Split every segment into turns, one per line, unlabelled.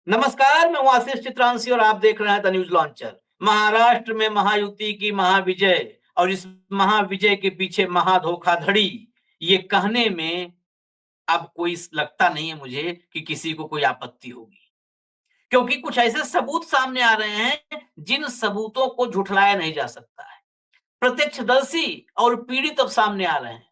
नमस्कार, मैं हूं आशीष चित्रांशी और आप देख रहे हैं द न्यूज लॉन्चर। महाराष्ट्र में महायुति की महाविजय और इस महाविजय के पीछे महाधोखाधड़ी, ये कहने में अब कोई लगता नहीं है मुझे कि किसी को कोई आपत्ति होगी, क्योंकि कुछ ऐसे सबूत सामने आ रहे हैं जिन सबूतों को झुठलाया नहीं जा सकता है। प्रत्यक्षदर्शी और पीड़ित अब सामने आ रहे हैं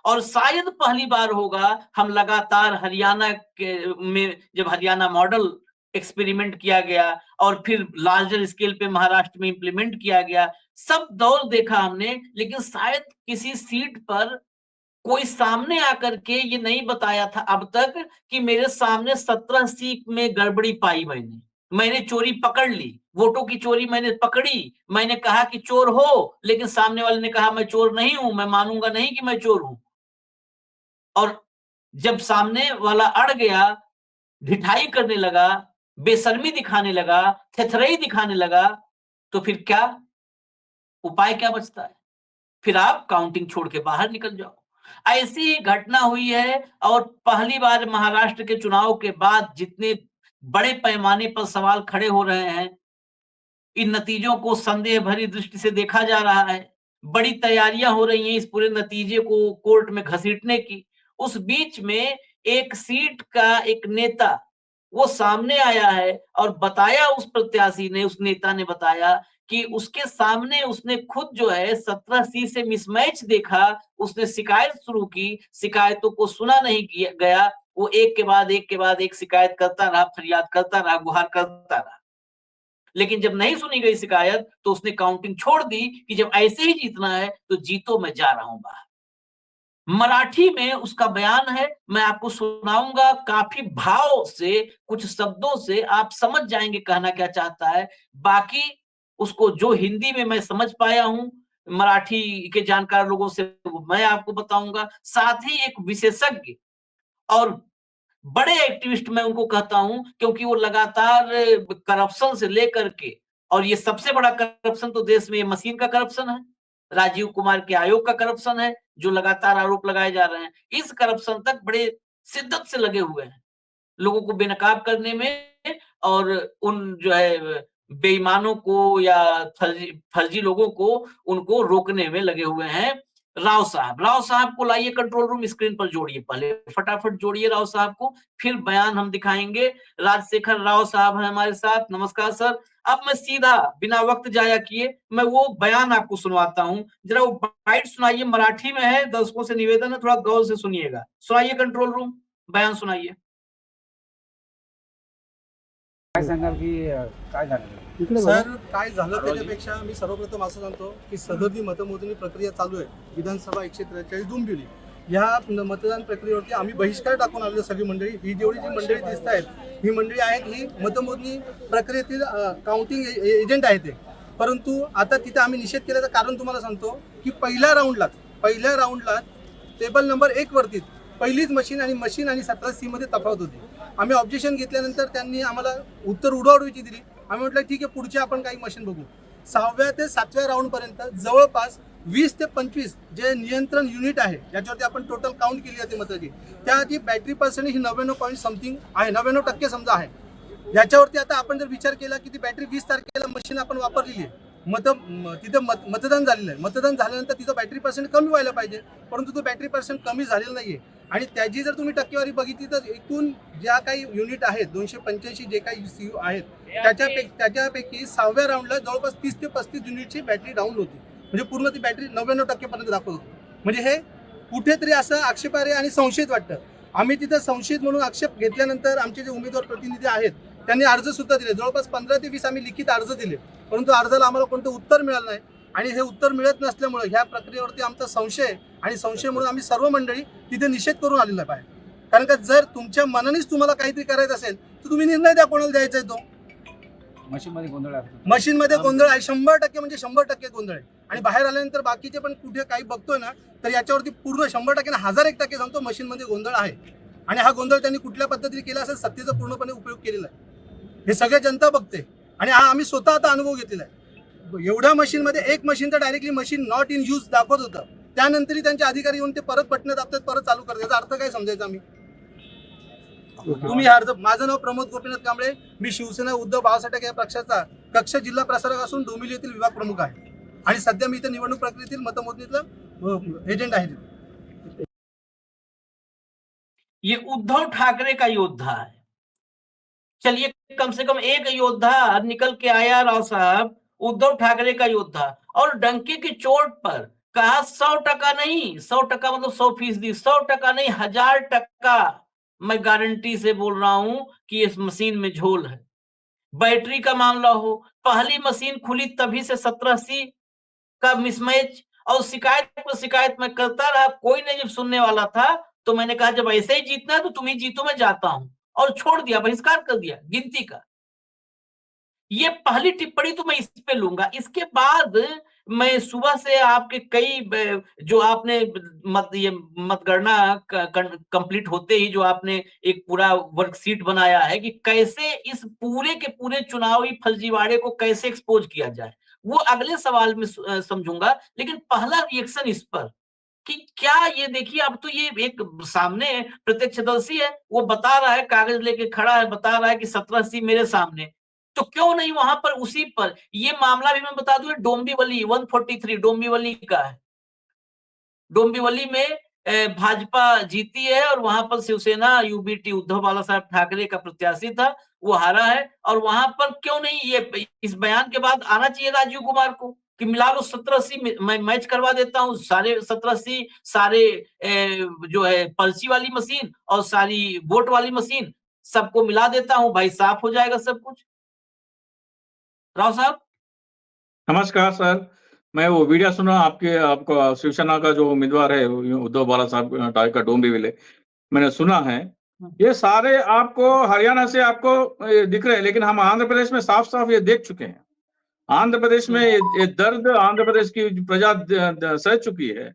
और शायद पहली बार होगा हम लगातार हरियाणा के में जब हरियाणा मॉडल एक्सपेरिमेंट किया गया और फिर लार्जर स्केल पे महाराष्ट्र में इंप्लीमेंट किया गया, सब दौर देखा हमने, लेकिन शायद किसी सीट पर कोई सामने आकर के ये नहीं बताया था अब तक कि मेरे सामने 17 सीट में गड़बड़ी पाई मैंने चोरी पकड़ ली, वोटों की चोरी मैंने पकड़ी, मैंने कहा कि चोर हो, लेकिन सामने वाले ने कहा मैं चोर नहीं हूं, मैं मानूंगा नहीं कि मैं चोर हूं। और जब सामने वाला अड़ गया, ढिठाई करने लगा, बेशर्मी दिखाने लगा, थेथराई दिखाने लगा, तो फिर क्या उपाय क्या बचता है? फिर आप काउंटिंग छोड़ के बाहर निकल जाओ। ऐसी ही घटना हुई है और पहली बार महाराष्ट्र के चुनाव के बाद जितने बड़े पैमाने पर सवाल खड़े हो रहे हैं, इन नतीजों को संदेह भरी दृष्टि से देखा जा रहा है। बड़ी तैयारियां हो रही हैं इस पूरे नतीजे को कोर्ट में घसीटने की। उस बीच में एक सीट का एक नेता वो सामने आया है और बताया, उस प्रत्याशी ने, उस नेता ने बताया कि उसके सामने उसने खुद जो है 17 सी से मिसमैच देखा, उसने शिकायत शुरू की, शिकायतों को सुना नहीं किया गया, वो एक के बाद एक के बाद एक शिकायत करता रहा, फरियाद करता रहा, गुहार करता रहा। लेकिन जब नहीं सुनी गई शिकायत तो उसने काउंटिंग छोड़ दी कि जब ऐसे ही जीतना है तो जीतो, मैं जा रहा हूं बाहर। मराठी में उसका बयान है, मैं आपको सुनाऊंगा काफी भाव से, कुछ शब्दों से आप समझ जाएंगे कहना क्या चाहता है। बाकी उसको जो हिंदी में मैं समझ पाया हूं मराठी के जानकार लोगों से, वो मैं आपको बताऊंगा। साथ ही एक विशेषज्ञ और बड़े एक्टिविस्ट मैं उनको कहता हूं, क्योंकि वो लगातार करप्शन से लेकर के, और ये सबसे बड़ा करप्शन तो देश में ये मशीन का करप्शन है, राजीव कुमार के आयोग का करप्शन है, जो लगातार आरोप लगाए जा रहे हैं, इस करप्शन तक बड़े शिद्दत से लगे हुए हैं लोगों को बेनकाब करने में, और उन जो है बेईमानों को या फर्जी फर्जी लोगों को उनको रोकने में लगे हुए हैं। राव साहब को लाइए कंट्रोल रूम, स्क्रीन पर जोड़िए, पहले फटाफट जोड़िए राव साहब को, फिर बयान हम दिखाएंगे। राजशेखर राव साहब हैं हमारे साथ। नमस्कार सर। अब मैं सीधा बिना वक्त जाया किए मैं वो बयान आपको सुनवाता हूँ, जरा वो बाइट सुनाइए, मराठी में है, दर्शकों से निवेदन है थोड़ा गौर से सुनिएगा। सुनाइए कंट्रोल रूम, बयान सुनाइए।
काय सांगाल की काय झालं
सर, काय झालं त्याच्यापेक्षा मी सर्वप्रथम असं सांगतो की सदरी मतमोजणी प्रक्रिया चालू आहे विधानसभा 143 डोंबिवली ह्या मतदान प्रक्रियेवरती आम्ही बहिष्कार टाकून आलेलो सगळी मंडळी। ही जेवढी जी मंडळी दिसत आहेत ही मंडळी आहेत ही मतमोजणी प्रक्रियेतील काउंटिंग एजंट आहेत ते। परंतु आता तिथे आम्ही निषेध केल्याचं कारण तुम्हाला सांगतो की पहिल्या राऊंडला टेबल नंबर 1 वरती पहिलीच मशीन आणि 17 सी मध्ये तफावत होती। आम्ही ऑब्जेक्शन घेतल्यानंतर त्यांनी आम्हाला उत्तर उडवाउडवीची दिली। आम्ही म्हटलं ठीक आहे, पुढचे आपण काही मशीन बघू। 6व्या ते 7व्या राऊंड पर्यंत जवळपास 20 ते 25 जे नियंत्रण युनिट आहे याच्यावरती आपण टोटल काउंट केली होती मताची, त्याची बॅटरी पर्सेंटेज ही 99 पॉईंट समथिंग आहे, 99% समजा आहे। याच्यावरती आता आपण जर विचार केला की ती बॅटरी 20 तारखेला मशीन आपण वापरलेली आहे, तिथे मतदान झालेलं आहे, मतदान झाल्यानंतर तिचं बॅटरी पर्सेंट कमी व्हायला पाहिजे, परंतु तो बॅटरी पर्सेंट कमी झालेला नाहीये। आणि त्याची जर तुम्ही टक्केवारी बघितली तर एकूण ज्या काही युनिट आहेत 285 जे काही सीयू आहेत त्याच्यापैकी 6व्या राऊंडला जवळपास 30 ते 35 युनिटची बॅटरी डाऊन होती, म्हणजे पूर्ण ती बॅटरी 99% पर्यंत दाखवत होती। म्हणजे हे कुठेतरी असं आक्षेपार्ह आणि संशयित वाटतं। आम्ही तिथं संशयित म्हणून आक्षेप घेतल्यानंतर आमचे जे उमेदवार प्रतिनिधी आहेत त्यांनी अर्ज सुद्धा दिले, जवळपास 15 ते 20 आम्ही लिखित अर्ज दिले, परंतु अर्जाला आम्हाला कोणतं उत्तर मिळालं नाही। आणि हे उत्तर मिळत नसल्यामुळे ह्या प्रक्रियेवरती आमचा संशय आणि संशय म्हणून आम्ही सर्व मंडळी तिथे निषेध करून आलेला आहे। कारण का जर तुमच्या मनानेच तुम्हाला काहीतरी करायचं असेल तर तुम्ही निर्णय द्या कोणाला द्यायचा आहे तो।
मशीनमध्ये गोंधळ आहे,
मशीनमध्ये गोंधळ आहे 100%, म्हणजे 100% गोंधळ आहे। आणि बाहेर आल्यानंतर बाकीचे पण कुठे काही बघतोय ना तर याच्यावरती पूर्ण 100% 1001% सांगतो मशीनमध्ये गोंधळ आहे। आणि हा गोंधळ त्यांनी कुठल्या पद्धतीने केला असेल, सत्तेचा पूर्णपणे उपयोग केलेला आहे, हे सगळे जनता बघते। आणि हा आम्ही स्वतः आता अनुभव घेतलेला आहे। एवढ्या मशीनमध्ये एक मशीन तर directly machine not in use दाखवत होतं, त्यानंतरही त्यांचे अधिकारी येऊन ते परत बटणं दाबतात, परत चालू करतात। याचा अर्थ काय समजायचा आम्ही? तुम्ही अर्ज. माझं नाव प्रमोद गोपीनाथ कांबळे. मी शिवसेना उद्धव बाळासाहेब ठाकरे या पक्षाचा कक्ष जिल्हा प्रसारक असून डोंबिवली येथील विभाग प्रमुख आहे आणि सध्या मी इथे निवडणूक प्रक्रियेतील मतमोजणीतलं एजंट आहे.
ये उद्धव ठाकरे का योद्धा है. चलिए कम से कम एक योद्धा निकल के आया राव साहब, उद्धव ठाकरे का योद्धा, और डंके की चोट पर कहा 100% नहीं, 100% मतलब 100%, 100% नहीं, 1000% मैं गारंटी से बोल रहा हूं कि इस मशीन में झोल है. बैटरी का मामला हो, पहली मशीन खुली तभी से 1780 का मिसमैच, और शिकायत पर शिकायत मैं करता रहा, कोई नहीं जब सुनने वाला था, तो मैंने कहा जब ऐसे ही जीतना है तो तुम ही जीतो, मैं जाता हूं, और छोड़ दिया, बहिष्कार कर दिया गिनती का. ये पहली टिप्पणी तो मैं इस पे लूंगा. इसके बाद मैं सुबह से आपके कई जो आपने ये मतगणना कंप्लीट होते ही जो आपने एक पूरा वर्कशीट बनाया है कि कैसे इस पूरे के पूरे चुनावी फर्जीवाड़े को कैसे एक्सपोज किया जाए, वो अगले सवाल में समझूंगा. लेकिन पहला रिएक्शन इस पर कि क्या ये देखिए, अब तो ये एक सामने प्रत्यक्षदर्शी है, वो बता रहा है, कागज लेके खड़ा है, बता रहा है कि 1780 मेरे सामने, तो क्यों नहीं वहां पर उसी पर. ये मामला भी मैं बता दूं, डोंबिवली 143 डोंबिवली का है. डोंबिवली में भाजपा जीती है और वहां पर शिवसेना यूबीटी उद्धव बाला साहब ठाकरे का प्रत्याशी था, वो हारा है. और वहां पर क्यों नहीं ये इस बयान के बाद आना चाहिए राजीव कुमार को कि मिला लो 1780, मैं मैच करवा देता हूँ सारे 1780, सारे जो है पर्ची वाली मशीन और सारी वोट वाली मशीन, सबको मिला देता हूँ भाई, साफ हो जाएगा सब कुछ. राव साहब
नमस्कार सर, मैं वो वीडियो सुना आपको शिवसेना का जो उम्मीदवार है उद्धव बाला साहब ठाकरे का डोंबिवली, मैंने सुना है. ये सारे आपको हरियाणा से आपको दिख रहे हैं, लेकिन हम आंध्र प्रदेश में साफ साफ ये देख चुके हैं. आंध्र प्रदेश में ये दर्द आंध्र प्रदेश की प्रजा सह चुकी है.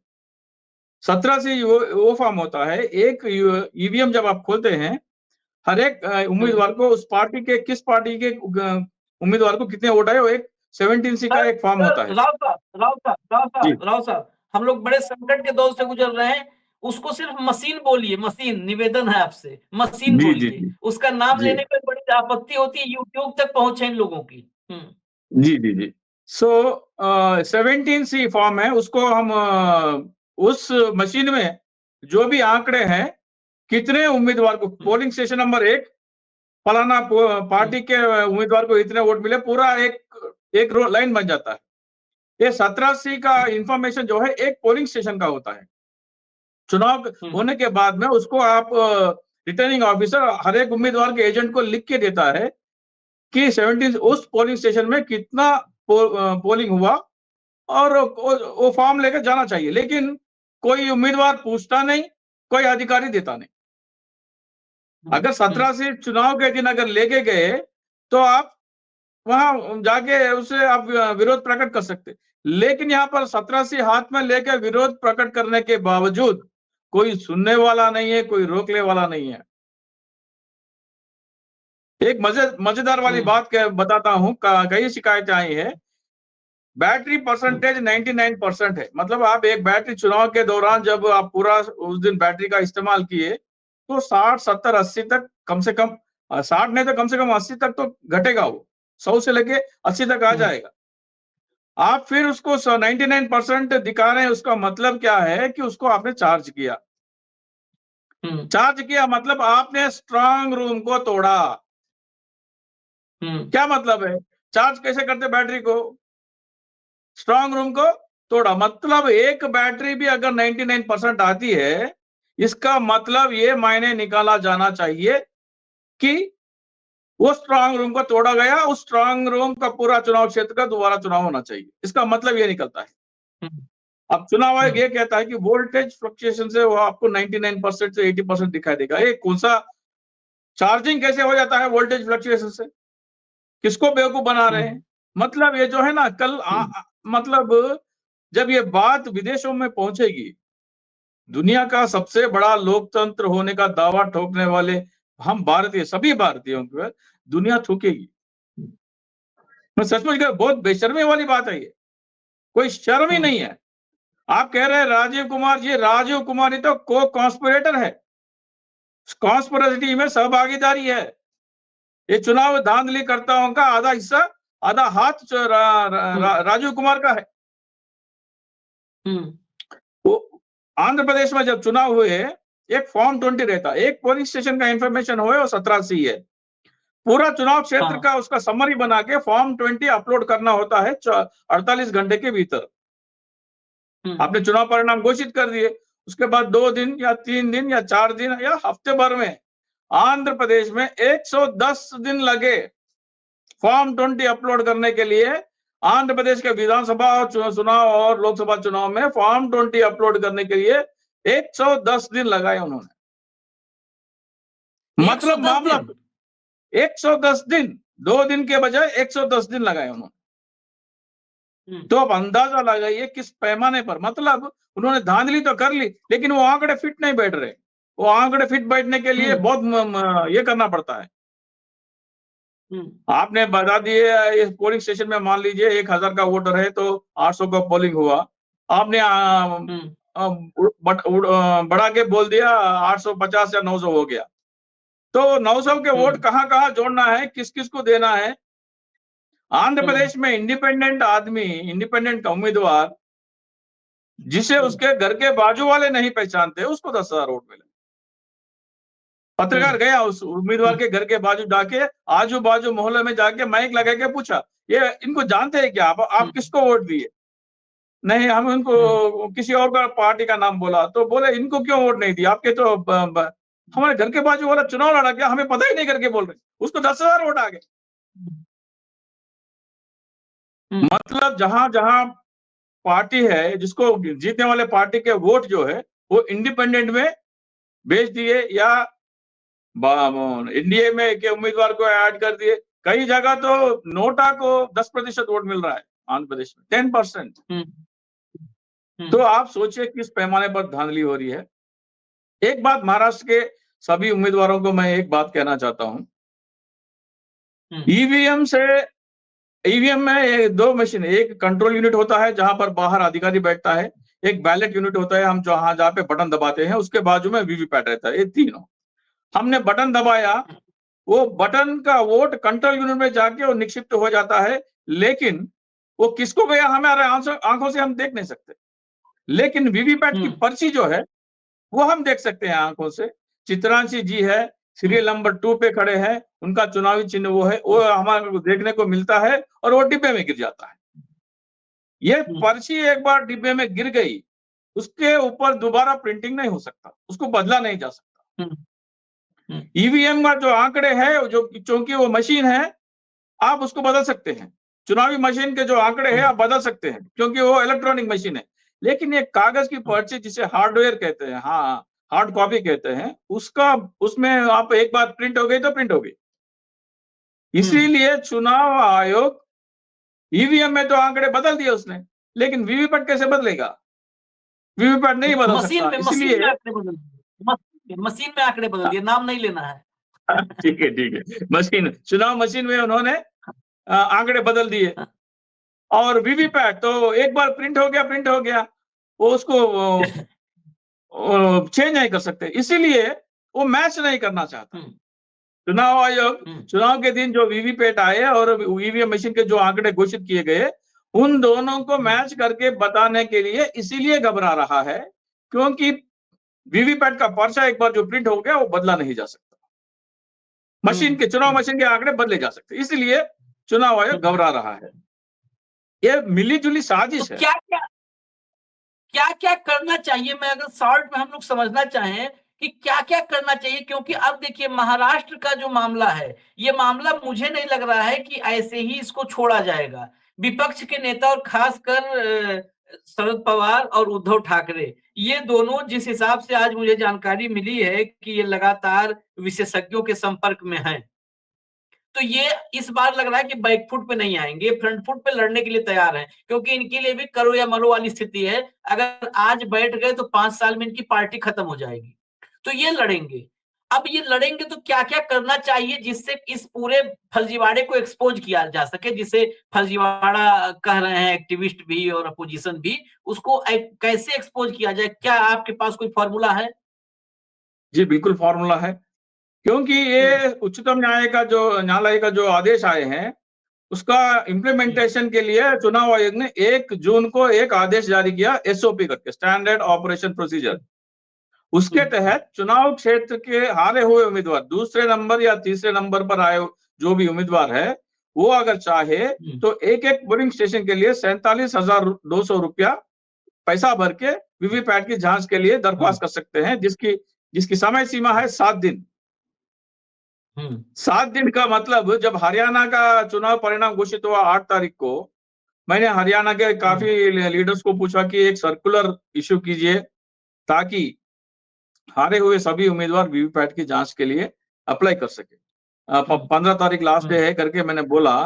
17 से वो फॉर्म होता है. एक ईवीएम जब आप खोलते हैं, हर एक उम्मीदवार को उस पार्टी के किस पार्टी के उम्मीदवार को कितने वोट आए, वो एक 17C का एक फॉर्म होता है.
राव साहब, हम लोग बड़े संकट के दौर से गुजर रहे हैं, उसको सिर्फ मशीन बोलिए, मशीन, निवेदन है आपसे, मशीन बोलिए. उसका नाम लेने पर बड़ी आपत्ति होती है, यूट्यूब तक पहुंचे इन लोगों की.
जी. सो 17C फॉर्म है, उसको हम उस मशीन में जो भी आंकड़े हैं, कितने उम्मीदवार को पोलिंग स्टेशन नंबर 1 फलाना पार्टी के उम्मीदवार को इतने वोट मिले, पूरा एक लाइन बन जाता है. ये 17C का इंफॉर्मेशन जो है एक पोलिंग स्टेशन का होता है. चुनाव होने के बाद में उसको आप रिटर्निंग ऑफिसर हर एक उम्मीदवार के एजेंट को लिख के देता है कि 17 उस पोलिंग स्टेशन में कितना पोलिंग हुआ, और वो फॉर्म लेकर जाना चाहिए. लेकिन कोई उम्मीदवार पूछता नहीं, कोई अधिकारी देता नहीं. अगर 17 से चुनाव के दिन अगर लेके गए तो आप वहां जाके उसे आप विरोध प्रकट कर सकते. लेकिन यहाँ पर 17 से हाथ में लेकर विरोध प्रकट करने के बावजूद कोई सुनने वाला नहीं है, कोई रोकने वाला नहीं है. एक मजेदार वाली बात बताता हूं. कई शिकायतें आई है. बैटरी परसेंटेज 99% है. मतलब आप एक बैटरी चुनाव के दौरान जब आप पूरा उस दिन बैटरी का इस्तेमाल किए तो 60, 70, 80 तक कम से कम, 60 नहीं तो कम से कम 80 तक तो घटेगा. वो 100 से लेके 80 तक आ जाएगा. आप फिर उसको 99% दिखा रहे हैं. उसका मतलब क्या है कि उसको आपने चार्ज किया. चार्ज किया मतलब आपने स्ट्रांग रूम को तोड़ा. क्या मतलब है? चार्ज कैसे करते बैटरी को? स्ट्रांग रूम को तोड़ा. मतलब एक बैटरी भी अगर 99% आती है, इसका मतलब ये मायने निकाला जाना चाहिए कि वो स्ट्रांग रूम को तोड़ा गया. उस स्ट्रांग रूम का पूरा चुनाव क्षेत्र का दोबारा चुनाव होना चाहिए. इसका मतलब ये निकलता है. अब चुनाव आयोग ये कहता है कि वोल्टेज फ्लक्चुएशन से वो आपको 99% से 80% दिखाई देगा. ये कौन सा चार्जिंग कैसे हो जाता है वोल्टेज फ्लक्चुएशन से? किसको बेवकूफ बना रहे हैं? मतलब ये जो है ना, कल मतलब जब ये बात विदेशों में पहुंचेगी, दुनिया का सबसे बड़ा लोकतंत्र होने का दावा ठोकने वाले हम भारतीय, सभी भारतीयों को दुनिया थूकेगी. मैं सचमुच कह, बहुत बेशर्मी वाली बात है. ये कोई शर्म ही नहीं है. आप कह रहे हैं राजीव कुमार, ये राजीव कुमार ही तो को कॉन्स्पिरेटर है. कॉन्स्पिरेसी में सहभागीदारी है। ये चुनाव धांधलीकर्ताओं का आधा हिस्सा, आधा हाथ राजीव कुमार का है। वो आंध्र प्रदेश में जब चुनाव हुए, एक फॉर्म 20 रहता, एक पोलिंग स्टेशन का इंफॉर्मेशन हुए और 17 सी है। पूरा चुनाव क्षेत्र का उसका समरी बना के फॉर्म 20 अपलोड करना होता है 48 घंटे के भीतर। आपने चुनाव परिणाम घोषित कर दिए, उसके बाद 2 दिन या 3 दिन या 4 दिन या हफ्ते भर में आंध्र प्रदेश में 110 दिन लगे फॉर्म 20 अपलोड करने के लिए। आंध्र प्रदेश के विधानसभा चुनाव और लोकसभा चुनाव में फॉर्म 20 अपलोड करने के लिए 110 दिन लगाए उन्होंने। मतलब मामला 110 दिन, 2 दिन के बजाय 110 दिन लगाए उन्होंने। तो अब अंदाजा लगाइए किस पैमाने पर, मतलब उन्होंने धांधली तो कर ली, लेकिन वो आंकड़े फिट नहीं बैठ रहे। वो आंकड़े फिट बैठने के लिए बहुत ये करना पड़ता है। आपने बता दिए इस पोलिंग स्टेशन में मान लीजिए 1000 का वोटर है तो 800 का पोलिंग हुआ। आपने बढ़ा के बोल दिया 850 या 900 हो गया। तो 900 के वोट कहाँ कहाँ जोड़ना है, किस किस को देना है। आंध्र प्रदेश में इंडिपेंडेंट आदमी, इंडिपेंडेंट का उम्मीदवार जिसे उसके घर के बाजू वाले नहीं पहचानते, उसको 10,000 वोट मिले। पत्रकार गया उस उम्मीदवार के घर के बाजू जाके, आजू बाजू मोहल्ले में जाके माइक लगा के पूछा, ये इनको जानते हैं क्या आप किसको वोट दिए? नहीं, हम इनको किसी और का पार्टी का नाम बोला। तो बोले इनको क्यों वोट नहीं दिया? आपके तो हमारे घर के बाजू वाला चुनाव लड़ा गया, हमें पता ही नहीं करके बोल रहे, उसको 10,000 वोट आ गए। मतलब जहां जहां पार्टी है, जिसको जीतने वाले पार्टी के वोट जो है वो इंडिपेंडेंट में भेज दिए या एनडीए में के उम्मीदवार को ऐड कर दिए। कई जगह तो नोटा को 10% वोट मिल रहा है आंध्र प्रदेश में, 10%। तो आप सोचिए किस पैमाने पर धांधली हो रही है। एक बात महाराष्ट्र के सभी उम्मीदवारों को मैं एक बात कहना चाहता हूं, ईवीएम में 2 मशीन, एक कंट्रोल यूनिट होता है जहां पर बाहर अधिकारी बैठता है, एक बैलेट यूनिट होता है हम जहां पे बटन दबाते हैं, उसके बाजू में वीवीपैट रहता है। ये तीनों हमने बटन दबाया, वो बटन का वोट कंट्रोल यूनिट में जाके वो निक्षिप्त हो जाता है, लेकिन वो किसको गया हमारे आंखों से हम देख नहीं सकते। लेकिन वीवीपैट की पर्ची जो है वो हम देख सकते हैं आंखों से। चित्रांशी जी है, सीरियल नंबर 2 पे खड़े हैं, उनका चुनावी चिन्ह वो है, वो हमारे को देखने को मिलता है और वो डिब्बे में गिर जाता है। ये पर्ची एक बार डिब्बे में गिर गई, उसके ऊपर दोबारा प्रिंटिंग नहीं हो सकता, उसको बदला नहीं जा सकता। ईवीएम का जो आंकड़े हैं, जो चूंकि वो मशीन है, आप उसको बदल सकते हैं। चुनावी मशीन के जो आंकड़े हैं आप बदल सकते हैं क्योंकि वो इलेक्ट्रॉनिक मशीन है। लेकिन ये कागज की पर्ची जिसे हार्डवेयर कहते हैं, हाँ हार्ड कॉपी कहते हैं, उसमें आप एक बार प्रिंट हो गई तो प्रिंट हो गई। इसीलिए चुनाव आयोग ईवीएम में तो आंकड़े बदल दिए उसने, लेकिन वीवीपैट कैसे बदलेगा? वीवीपैट नहीं बदल सकता। इसलिए
मशीन में आंकड़े बदल दिए, नाम नहीं लेना है।
ठीक है, मशीन, चुनाव मशीन में उन्होंने आंकड़े बदल दिए। और वीवीपैट तो एक बार प्रिंट हो गया, वो उसको चेंज नहीं कर सकते, इसीलिए वो मैच नहीं करना चाहता। चुनाव आयोग चुनाव के दिन जो वीवीपैट आए और ईवीएम मशीन के जो आंकड़े घोषित किए गए, उन दोनों को मैच करके बताने के लिए इसीलिए घबरा रहा है क्योंकि वीवीपैट का पर्चा एक बार जो प्रिंट हो गया वो बदला नहीं जा सकता। चुनाव मशीन के आंकड़े बदले जा सकते, इसलिए चुनाव आयोग घबरा रहा है। ये मिली-जुली साजिश है।
क्या क्या करना चाहिए? मैं अगर शॉर्ट में हम लोग समझना चाहें कि क्या क्या करना चाहिए, क्योंकि अब देखिए महाराष्ट्र का जो मामला है, ये मामला मुझे नहीं लग रहा है कि ऐसे ही इसको छोड़ा जाएगा। विपक्ष के नेता और खासकर शरद पवार और उद्धव ठाकरे, ये दोनों जिस हिसाब से आज मुझे जानकारी मिली है कि ये लगातार विशेषज्ञों के संपर्क में हैं, तो ये इस बार लग रहा है कि बैकफुट पे नहीं आएंगे, फ्रंट फुट पे लड़ने के लिए तैयार हैं, क्योंकि इनके लिए भी करो या मरो वाली स्थिति है। अगर आज बैठ गए तो 5 साल में इनकी पार्टी खत्म हो जाएगी, तो ये लड़ेंगे। अब ये लड़ेंगे तो क्या-क्या करना चाहिए जिससे इस पूरे फर्जीवाड़े को एक्सपोज किया जा सके, जिसे फर्जीवाड़ा कह रहे हैं एक्टिविस्ट भी और अपोजिशन भी, उसको कैसे एक्सपोज किया जाए? क्या आपके पास कोई फॉर्मूला है?
जी बिल्कुल फॉर्मूला है, क्योंकि ये उच्चतम न्यायालय का जो आदेश आए हैं उसका इम्प्लीमेंटेशन के लिए चुनाव आयोग ने 1 जून को एक आदेश जारी किया, एसओपी करके, स्टैंडर्ड ऑपरेशन प्रोसीजर। उसके तहत चुनाव क्षेत्र के हारे हुए उम्मीदवार, दूसरे नंबर या तीसरे नंबर पर आए जो भी उम्मीदवार है, वो अगर चाहे तो एक पोलिंग स्टेशन के लिए 47,200 रुपया पैसा भर के वीवीपैट की जांच के लिए दरख्वास्त कर सकते हैं, जिसकी समय सीमा है 7 दिन। 7 दिन का मतलब, जब हरियाणा का चुनाव परिणाम घोषित हुआ 8 तारीख को, मैंने हरियाणा के काफी लीडर्स को पूछा कि एक सर्कुलर इश्यू कीजिए ताकि हारे हुए सभी उम्मीदवार वीवीपैट की जांच के लिए अप्लाई कर सके। 15 तारीख लास्ट डे है करके मैंने बोला,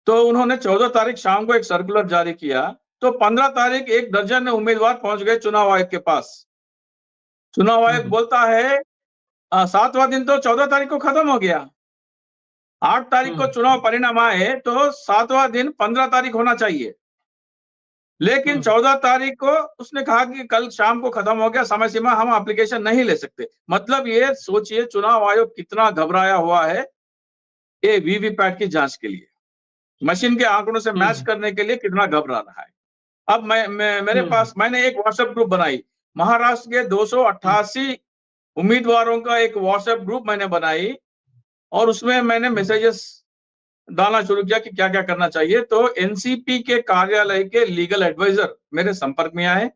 तो उन्होंने 14 तारीख शाम को एक सर्कुलर जारी किया, तो 15 तारीख 1 दर्जन उम्मीदवार पहुंच गए चुनाव आयोग के पास। चुनाव आयोग बोलता है 7वां दिन तो 14 तारीख को खत्म हो गया, 8 तारीख को चुनाव परिणाम आए तो 7वां दिन 15 तारीख होना चाहिए, लेकिन 14 तारीख को उसने कहा कि कल शाम को खत्म हो गया, समय सीमा, हम एप्लीकेशन नहीं ले सकते। मतलब ये सोचिए चुनाव आयोग कितना घबराया हुआ है ये वीवीपैट की जांच के लिए, मशीन के आंकड़ों से मैच करने के लिए कितना घबरा रहा है। अब मेरे पास, मैंने एक व्हाट्सएप ग्रुप बनाई, महाराष्ट्र के 288 उम्मीदवारों का एक व्हाट्सएप ग्रुप मैंने बनाई, और उसमें मैंने मैसेजेस डालना शुरू किया कि क्या क्या करना चाहिए। तो एनसीपी के कार्यालय के लीगल एडवाइजर मेरे संपर्क में आए,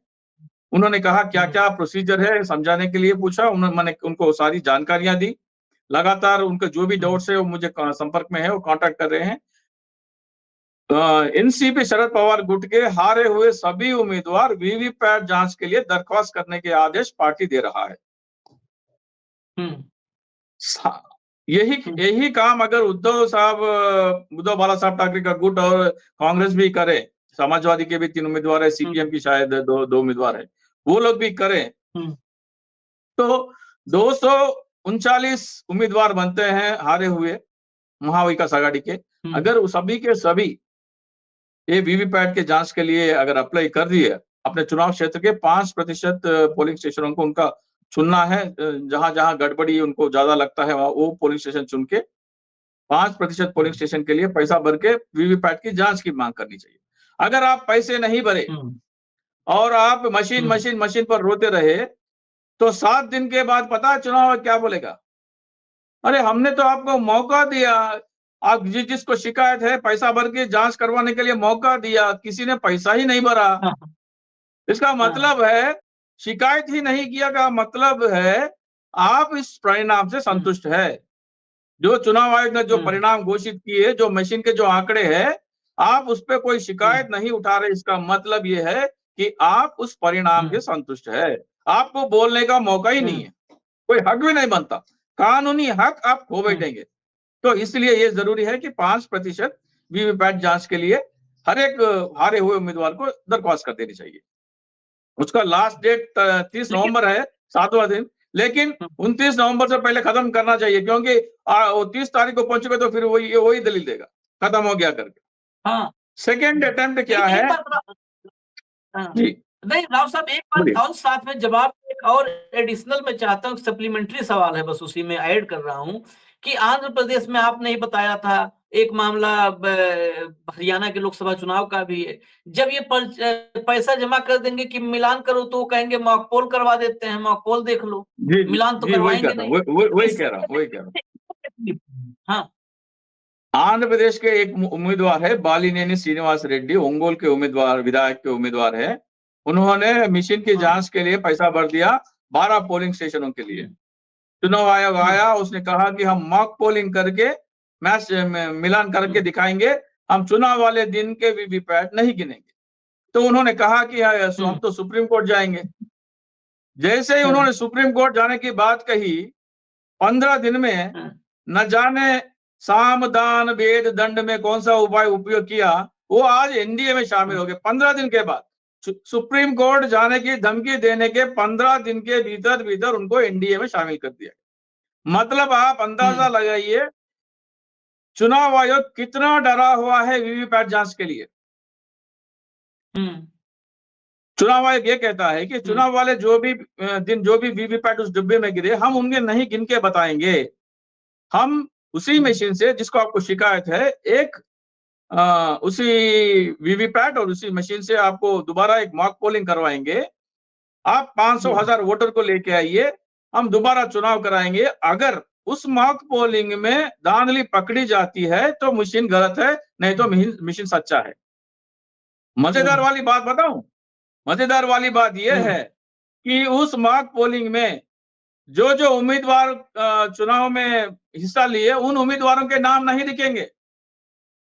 उन्होंने कहा क्या क्या प्रोसीजर है, समझाने के लिए पूछा, मैंने उनको सारी जानकारियां दी। लगातार उनके जो भी डाउट्स है वो मुझे संपर्क में है, वो कांटेक्ट कर रहे हैं। एनसीपी शरद पवार गुट के हारे हुए सभी उम्मीदवार वीवीपैट जांच के लिए दरख्वास्त करने के आदेश पार्टी दे रहा है। यही काम अगर उद्धव बाला साहब ठाकरे का गुट और कांग्रेस भी करे, समाजवादी के भी 3 उम्मीदवार है, सीपीएम की शायद 2 उम्मीदवार है, वो लोग भी करें तो 239 उम्मीदवार बनते हैं हारे हुए महाविकास आघाड़ी के। अगर सभी के सभी ये वीवीपैट के जांच के लिए अगर अप्लाई कर दिए, अपने चुनाव क्षेत्र के 5% पोलिंग स्टेशनों को उनका चुनना है, जहां जहां गड़बड़ी उनको ज्यादा लगता है वो पोलिंग स्टेशन चुन के 5% पोलिंग स्टेशन के लिए पैसा भर के वीवीपैट की जांच की मांग करनी चाहिए। अगर आप पैसे नहीं भरे और आप मशीन पर रोते रहे तो 7 दिन के बाद पता है चुनाव क्या बोलेगा, अरे हमने तो आपको मौका दिया, आप जिसको शिकायत है पैसा भर के जांच करवाने के लिए मौका दिया, किसी ने पैसा ही नहीं भरा। इसका मतलब है शिकायत ही नहीं किया का मतलब है आप इस परिणाम से संतुष्ट है। जो चुनाव आयोग ने जो परिणाम घोषित किए, जो मशीन के जो आंकड़े हैं, आप उस पर कोई शिकायत नहीं उठा रहे, इसका मतलब ये है कि आप उस परिणाम के संतुष्ट है। आपको बोलने का मौका ही नहीं है, कोई हक भी नहीं बनता, कानूनी हक आप खो बैठेंगे। तो इसलिए ये जरूरी है कि 5% वीवीपैट जांच के लिए हर एक हारे हुए उम्मीदवार को दरख्वास्त कर देनी चाहिए। उसका लास्ट डेट 30 नवंबर है, 7वां दिन, लेकिन 29 नवंबर से पहले खत्म करना चाहिए, क्योंकि 30 तारीख को पहुंचेगा तो फिर वही दलील देगा खत्म हो गया करके। सेकेंड अटेम्प्ट क्या है जी?
नहीं राव साहब, एक बात और साथ में जवाब, एक और एडिशनल मैं चाहता हूँ, सप्लीमेंट्री सवाल है, बस उसी में ऐड कर रहा हूँ कि आंध्र प्रदेश में आपने ही बताया था एक मामला, हरियाणा के लोकसभा चुनाव का भी है, जब ये पैसा जमा कर देंगे कि मिलान करो तो वो कहेंगे मॉक पोल करवा देते हैं, मॉक पोल देख लो, मिलान तो करवाएंगे नहीं।
वही कह रहा हूँ।
हाँ,
आंध्र प्रदेश के एक उम्मीदवार है बालीनेनी श्रीनिवास रेड्डी, ओंगोल के उम्मीदवार, विधायक के उम्मीदवार है, उन्होंने मशीन की जांच के लिए पैसा भर दिया 12 पोलिंग स्टेशनों के लिए। चुनाव आयोग आया, उसने कहा कि हम मॉक पोलिंग करके मिलान करके दिखाएंगे, हम चुनाव वाले दिन के वीवीपैट नहीं गिनेंगे। तो उन्होंने कहा कि हम तो सुप्रीम कोर्ट जाएंगे। जैसे ही उन्होंने सुप्रीम कोर्ट जाने की बात कही, 15 दिन में न जाने साम दान वेद दंड में कौन सा उपाय उपयोग किया, वो आज एनडीए में शामिल हो गए। 15 दिन के बाद सुप्रीम कोर्ट जाने की धमकी देने के 15 दिन के भीतर उनको एनडीए में शामिल कर दिया। मतलब आप अंदाजा लगाइए चुनाव आयोग कितना डरा हुआ है वीवीपैट जांच के लिए। चुनाव आयोग ये कहता है कि चुनाव वाले जो भी दिन जो भी वीवीपैट उस डिब्बे में गिरे, हम उनके नहीं गिन के बताएंगे। हम उसी मशीन से जिसको आपको शिकायत है, एक उसी वीवीपैट और उसी मशीन से आपको दोबारा एक मॉक पोलिंग करवाएंगे। आप 500,000 वोटर को लेके आइए, हम दोबारा चुनाव कराएंगे। अगर उस मॉक पोलिंग में धांधली पकड़ी जाती है तो मशीन गलत है, नहीं तो मशीन सच्चा है। मजेदार वाली बात बताऊं, मजेदार वाली बात यह है कि उस मॉक पोलिंग में जो जो उम्मीदवार चुनाव में हिस्सा लिए, उन उम्मीदवारों के नाम नहीं दिखेंगे।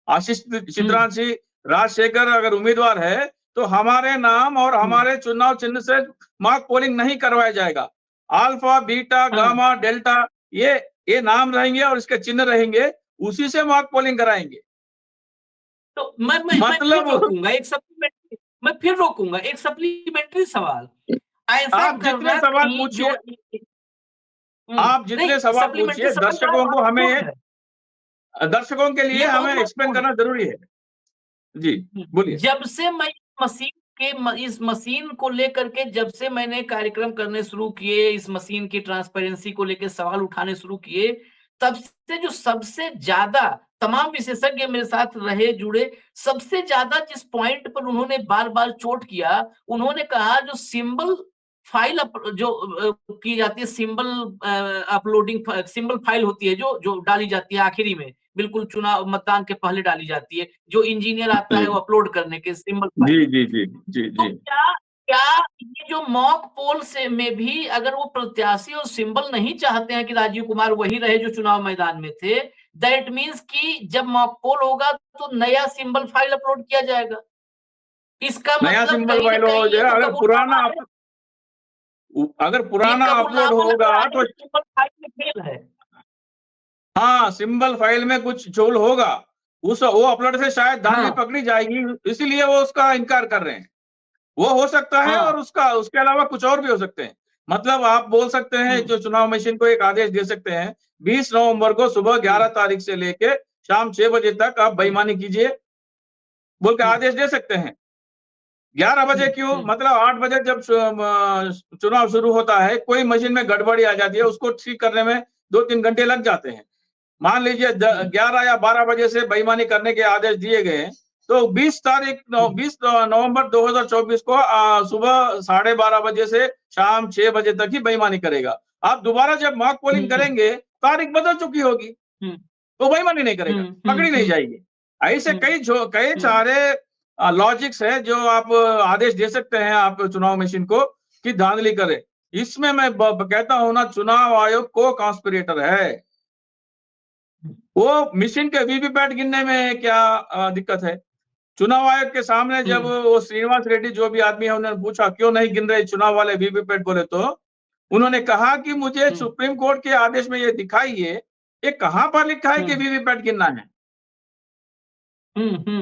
आशीष चित्रांशी, राजशेखर अगर उम्मीदवार है तो हमारे नाम और हमारे चुनाव चिन्ह से मॉक पोलिंग नहीं करवाया जाएगा। अल्फा, बीटा, गामा, डेल्टा ये नाम रहेंगे और इसके चिन्ह रहेंगे, उसी से मॉक पोलिंग कराएंगे।
तो मैं फिर रोकूंगा एक सप्लीमेंट्री सवाल। ऐसा
आप जितने सवाल पूछिए, आप जितने सवाल पूछिए, दर्शकों को हमें, दर्शकों के लिए हमें एक्सप्लेन करना जरूरी है। जी बोलिए।
जब से मैं इस मशीन को लेकर के जब से मैंने कार्यक्रम करने शुरू किए, इस मशीन की ट्रांसपेरेंसी को लेकर सवाल उठाने शुरू किए, तब से जो सबसे ज्यादा तमाम विशेषज्ञ मेरे साथ रहे जुड़े, सबसे ज्यादा जिस पॉइंट पर उन्होंने बार बार चोट किया, उन्होंने कहा जो सिंबल फाइल जो की जाती है, सिंबल अपलोडिंग सिंबल फाइल होती है जो डाली जाती है आखिरी में, बिल्कुल चुनाव मतदान के पहले डाली जाती है, जो इंजीनियर आता है वो अपलोड करने के सिंबल फाइल।
जी।
तो क्या ये जो मॉक पोल से में भी अगर वो प्रत्याशी और सिंबल नहीं चाहते हैं कि राजीव कुमार वही रहे जो चुनाव मैदान में थे, दैट मीन्स कि जब मॉक पोल होगा तो नया सिंबल फाइल अपलोड किया जाएगा। इसका
नया
मतलब
सिंबल फाइल हो जाएगा। अगर पुराना अपलोड होगा तो
सिंबल फाइल में फेल है।
हाँ, सिंबल फाइल में कुछ झोल होगा, वो अपलोड से शायद धांधली पकड़ी जाएगी, इसीलिए वो उसका इनकार कर रहे हैं। वो हो सकता है और उसके अलावा कुछ और भी हो सकते हैं। मतलब आप बोल सकते हैं, जो चुनाव मशीन को एक आदेश दे सकते हैं, 20 नवंबर को सुबह 11 तारीख से लेके शाम 6 बजे तक आप बेईमानी कीजिए, बोल के आदेश दे सकते हैं। 11 बजे क्यों? मतलब 8 बजे जब चुनाव शुरू होता है, कोई मशीन में गड़बड़ी आ जाती है, उसको ठीक करने में 2-3 घंटे लग जाते हैं। मान लीजिए 11 या 12 बजे से बेईमानी करने के आदेश दिए गए, तो 20 नवंबर 2024 को सुबह 12:30 बजे से शाम 6 बजे तक ही बेईमानी करेगा। आप दोबारा जब मॉक पोलिंग करेंगे, तारीख बदल चुकी होगी, तो बेईमानी नहीं करेगा, पकड़ी नहीं जाएगी। ऐसे कई सारे लॉजिक्स है जो आप आदेश दे सकते हैं आप चुनाव मशीन को कि धांधली करे। इसमें मैं कहता हूं ना, चुनाव आयोग को कॉन्स्पिरेटर है। वो मशीन के वीवीपैट गिनने में क्या दिक्कत है? चुनाव आयोग के सामने जब वो श्रीनिवास रेड्डी जो भी आदमी है, उन्होंने पूछा क्यों नहीं गिन रहे चुनाव वाले वीवीपैट, बोले तो उन्होंने कहा कि मुझे सुप्रीम कोर्ट के आदेश में ये दिखाइए, ये कहां पर लिखा है कि वीवीपैट गिनना है।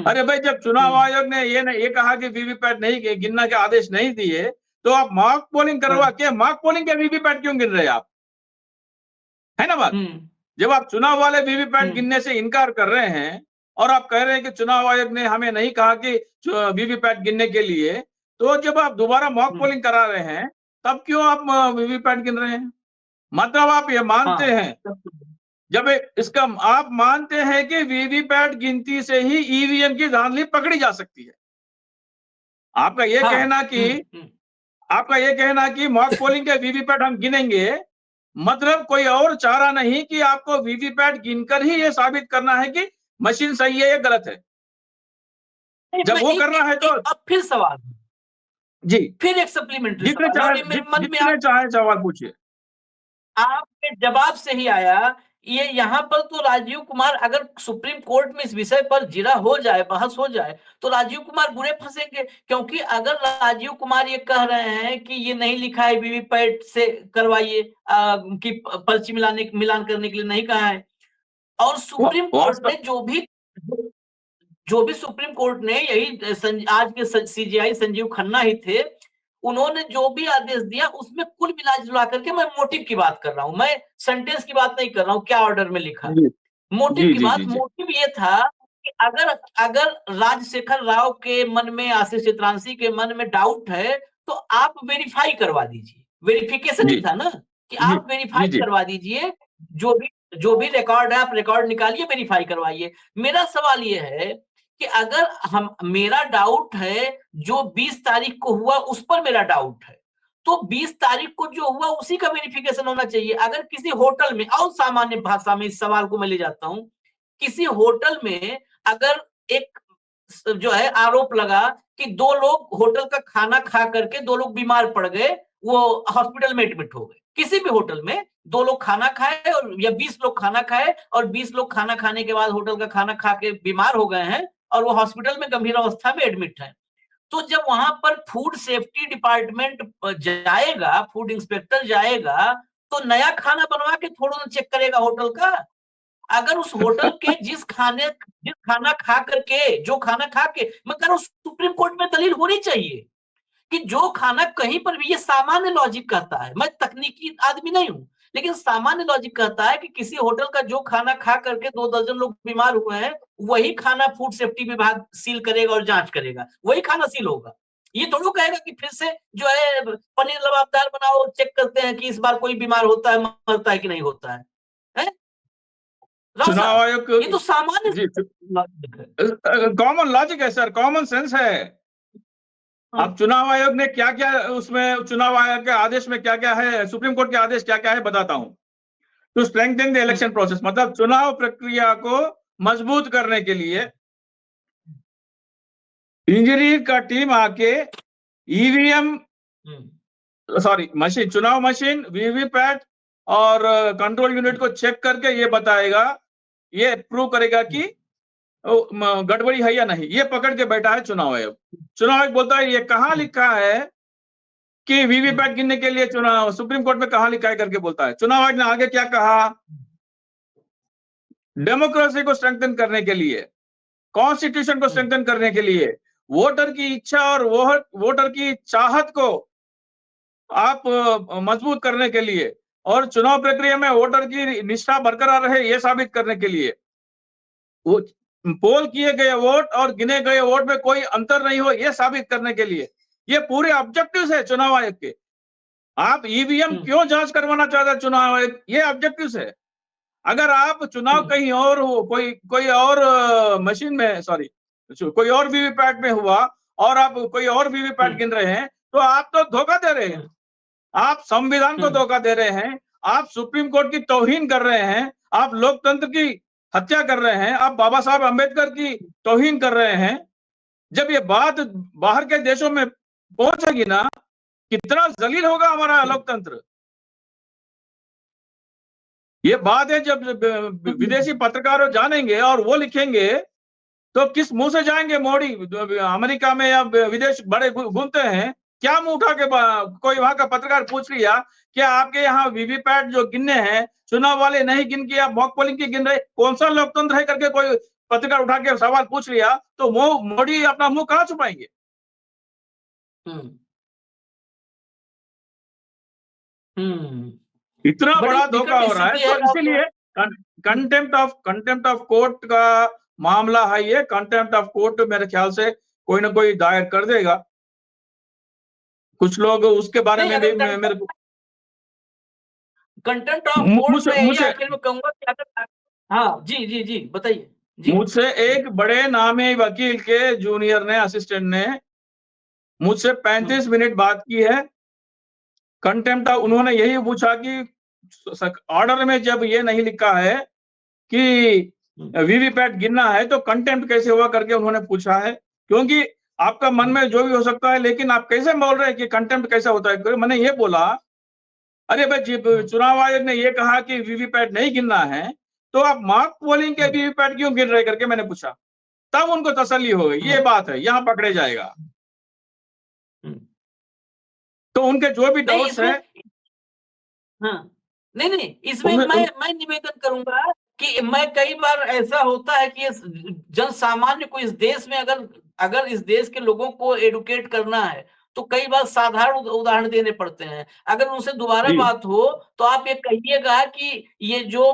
अरे भाई, जब चुनाव आयोग ने ये कहा कि वीवीपैट नहीं गिनना के आदेश नहीं दिए, तो आप मॉक पोलिंग करवा के मॉक पोलिंग के वीवीपैट क्यों गिन रहे आप? है ना बात? जब आप चुनाव वाले वीवीपैट गिनने से इनकार कर रहे हैं और आप कह रहे हैं कि चुनाव आयोग ने हमें नहीं कहा कि वीवीपैट गिनने के लिए, तो जब आप दोबारा मॉक पोलिंग करा रहे हैं, तब क्यों आप वीवीपैट गिन रहे हैं? मतलब आप ये मानते हैं, जब इसका आप मानते हैं कि वीवीपैट गिनती से ही ईवीएम की धांधली पकड़ी जा सकती है। आपका ये कहना कि मॉक पोलिंग के वीवीपैट हम गिनेंगे, मतलब कोई और चारा नहीं कि आपको वीवीपैट गिनकर ही ये साबित करना है कि मशीन सही है या गलत है। जब वो करना है तो
अब फिर सवाल
जी,
फिर एक सप्लीमेंट्री
जितने चाहे सवाल पूछिए।
आपके जवाब से ही आया ये, यहाँ पर तो राजीव कुमार अगर सुप्रीम कोर्ट में इस विषय पर जिरा हो जाए, बहस हो जाए, तो राजीव कुमार बुरे फंसेंगे। क्योंकि अगर राजीव कुमार ये कह रहे हैं कि ये नहीं लिखा है वीवीपैट से करवाइए, कि पर्ची मिलान करने के लिए नहीं कहा है, और सुप्रीम कोर्ट ने जो भी सुप्रीम कोर्ट ने यही आज के सीजीआई संजीव खन्ना ही थे, उन्होंने जो भी आदेश दिया उसमें कुल मिला जुला करके, मैं मोटिव की बात कर रहा हूं, मैं सेंटेंस की बात नहीं कर रहा हूं क्या ऑर्डर में लिखा है, मोटिव की बात। मोटिव ये था कि अगर अगर राजशेखर राव के मन में, आशीष चित्रांशी के मन में डाउट है तो आप वेरीफाई करवा दीजिए। वेरिफिकेशन ही
जी
था ना कि
जी
आप वेरीफाई
जी जी
करवा दीजिए। जो भी रिकॉर्ड है आप रिकॉर्ड निकालिए, वेरीफाई करवाइए। मेरा सवाल ये है कि अगर मेरा डाउट है जो 20 तारीख को हुआ उस पर मेरा डाउट है, तो 20 तारीख को जो हुआ उसी का वेरिफिकेशन होना चाहिए। अगर किसी होटल में, और सामान्य भाषा में इस सवाल को मैं ले जाता हूं, किसी होटल में अगर एक जो है आरोप लगा कि 2 लोग होटल का खाना खा करके 2 लोग बीमार पड़ गए, वो हॉस्पिटल में एडमिट हो गए। किसी भी होटल में 2 लोग खाना खाए और या 20 लोग खाना खाए और 20 लोग खाना खाने के बाद होटल का खाना खा के बीमार हो गए हैं और वो हॉस्पिटल में गंभीर अवस्था में एडमिट है। तो जब वहां पर फूड सेफ्टी डिपार्टमेंट जाएगा, फूड इंस्पेक्टर जाएगा, तो नया खाना बनवा के थोड़ा ना चेक करेगा होटल का। अगर उस होटल के जिस खाना खा करके, जो खाना खा के, मैं कह रहा हूं सुप्रीम कोर्ट में दलील होनी चाहिए कि जो खाना कहीं पर भी, ये सामान्य लॉजिक कहता है, मैं तकनीकी आदमी नहीं हूं, लेकिन सामान्य लॉजिक कहता है कि किसी होटल का जो खाना खा करके 2 दर्जन लोग बीमार हुए हैं, वही खाना फूड सेफ्टी विभाग सील करेगा और जांच करेगा, वही खाना सील होगा। ये थोड़ा कहेगा कि फिर से जो है पनीर लबाबदार बनाओ, चेक करते हैं कि इस बार कोई बीमार होता है, मरता है कि नहीं होता है, हैं? राव
चुनाव
साहब,
आयोग
ये तो सामान्य
जी
लॉजिक है।
कॉमन लॉजिक है सर, कॉमन सेंस है।
हाँ,
अब चुनाव आयोग ने क्या क्या उसमें, चुनाव आयोग के आदेश में क्या क्या है, सुप्रीम कोर्ट के आदेश क्या क्या है बताता हूं। To strengthen the election process, मतलब चुनाव प्रक्रिया को मजबूत करने के लिए इंजीनियर का टीम आके ईवीएम, सॉरी मशीन, चुनाव मशीन, वीवीपैट और कंट्रोल यूनिट को चेक करके ये बताएगा, ये प्रूव करेगा कि गड़बड़ी है या नहीं। ये पकड़ के बैठा है चुनाव आयोग। चुनाव आयोग बोलता है ये कहां लिखा है कि वीवीपैट गिनने के लिए चुनाव, सुप्रीम कोर्ट में कहां लिखा है करके बोलता है। चुनाव आयोग ने आगे क्या कहा, डेमोक्रेसी को स्ट्रेंथन करने के लिए, कॉन्स्टिट्यूशन को स्ट्रेंथन करने के लिए, वोटर की इच्छा और वोटर की चाहत को आप मजबूत करने के लिए, और चुनाव प्रक्रिया में वोटर की निष्ठा बरकरार रहे ये साबित करने के लिए, वो पोल किए गए वोट और गिने गए वोट में कोई अंतर नहीं हो ये साबित करने के लिए, ये पूरे ऑब्जेक्टिव्स है चुनाव आयोग के। आप ईवीएम क्यों जांच करवाना चाहता है चुनाव आयोग, ये ऑब्जेक्टिव्स है। अगर आप चुनाव कहीं और हो, कोई और मशीन में, सॉरी कोई और वीवीपैट में हुआ और आप कोई और वीवीपैट गिन रहे हैं, तो आप तो धोखा दे रहे हैं, आप संविधान को धोखा दे रहे हैं, आप सुप्रीम कोर्ट की तौहीन कर रहे हैं, आप लोकतंत्र की हत्या कर रहे हैं, आप बाबा साहब अंबेडकर की तौहीन कर रहे हैं। जब ये बात बाहर के देशों में पहुंचेगी ना, कितना जलील होगा हमारा लोकतंत्र। ये बात है, जब विदेशी पत्रकार जानेंगे और वो लिखेंगे तो किस मुंह से जाएंगे। मोदी अमेरिका में या विदेश बड़े घूमते हैं, क्या मुंह उठा के कोई वहां का पत्रकार पूछ लिया क्या आपके यहाँ वीवीपैट जो गिनने हैं चुनाव वाले नहीं गिन के आप मॉक पोलिंग की गिन रहे, कौन सा लोकतंत्र है करके कोई पत्रकार उठा के सवाल पूछ लिया, तो मोदी अपना मुंह कहां छुपाएंगे। इतना बड़ा धोखा हो रहा है, तो इसीलिए कंटेम्प्ट ऑफ कोर्ट का मामला है। ये कंटेम्प्ट ऑफ कोर्ट मेरे ख्याल से कोई ना कोई दायर कर देगा। कुछ लोग उसके बारे में भी मेरे को
कंटेम्प्ट ऑफ कोर्ट में ये आखिर में कहूंगा कि अगर, हाँ जी बताइए।
मुझसे एक बड़े नामी वकील के जूनियर ने, असिस्टेंट ने मुझसे 35 मिनट बात की है। कंटेम्प्ट, उन्होंने यही पूछा कि ऑर्डर में जब ये नहीं लिखा है कि वीवीपैट गिनना है तो कंटेम्प्ट कैसे हुआ करके उन्होंने पूछा है। क्योंकि आपका मन में जो भी हो सकता है, लेकिन आप कैसे बोल रहे हैं कि कंटेम्प्ट कैसा होता है। मैंने ये बोला, अरे भाई चुनाव आयोग ने ये कहा कि वीवीपैट नहीं गिनना है, तो आप मॉक पोलिंग के वीवीपैट क्यों गिन रहे करके मैंने पूछा। तब उनको तसल्ली हो गई, ये बात है, यहां पकड़े जाएगा। तो उनके जो भी डाउट्स हैं,
हाँ नहीं इसमें मैं निवेदन करूंगा कि मैं कई बार ऐसा होता है कि जन सामान्य को इस देश में अगर इस देश के लोगों को एडुकेट करना है तो कई बार साधारण उदाहरण देने पड़ते हैं। अगर उनसे दोबारा बात हो तो आप ये कहिएगा कि ये जो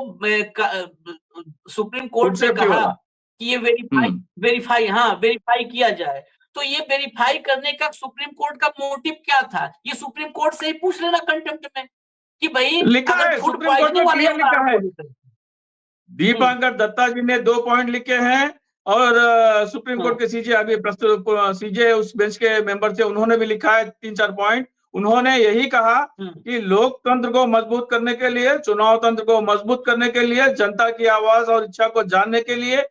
सुप्रीम कोर्ट ने कहा कि ये वेरीफाई किया जाए। तो ये वेरीफाई करने का सुप्रीम कोर्ट का मोटिव क्या था? ये सुप्रीम कोर्ट से ही पूछ लेना कंटेम्प्ट में कि भाई
लिखा
अगर
है,
फूड
सुप्रीम कोर्ट में
पॉइजनिंग वाले
क्लियर लिखा है। दीपांकर दत्ता जी ने 2 पॉइंट लिखे हैं और सुप्रीम कोर्ट के सीजे अभी प्रस्तुत सीजे उस बेंच के मेंबर थे, उन्होंने भी लिखा है 3-4 पॉइंट। उन्होंने यही कहा कि लोकतंत्र को मजबूत करने के लिए, चुनाव तंत्र को मजबूत करने के लिए, जनता की आवाज और इच्छा को जानने के लिए,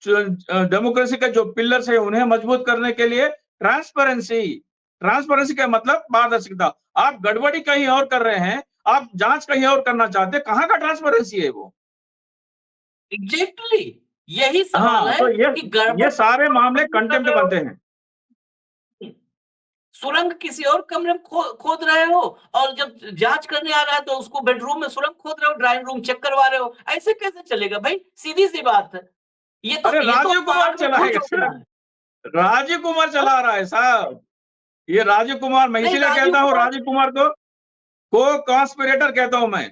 डेमोक्रेसी के जो पिलर्स है उन्हें मजबूत करने के लिए ट्रांसपेरेंसी का मतलब पारदर्शिता। आप गड़बड़ी कहीं और कर रहे हैं, आप जांच कहीं और करना चाहते हैं, कहाँ का ट्रांसपेरेंसी है वो?
एग्जैक्टली यही सवाल
हाँ,
है
तो
कि गड़बड़
ये सारे मामले कंटेम्प्ट बनते हैं।
सुरंग किसी और कमरे में खोद रहे हो और जब जांच करने आ रहा है तो उसको बेडरूम में सुरंग खोद रहे हो, ड्राइंग रूम चेक करवा रहे हो, ऐसे कैसे चलेगा भाई? सीधी सी बात है।
अरे राजीव कुमार
आग में घुस
चलाएगा,
जाना है।
राजीव कुमार चला रहा है साहब। ये राजीव कुमार, मैं
नहीं,
इसीलिए
राजीव
कहता हूँ
कुमार-
राजीव कुमार को कॉन्स्पिरेटर कहता हूं मैं,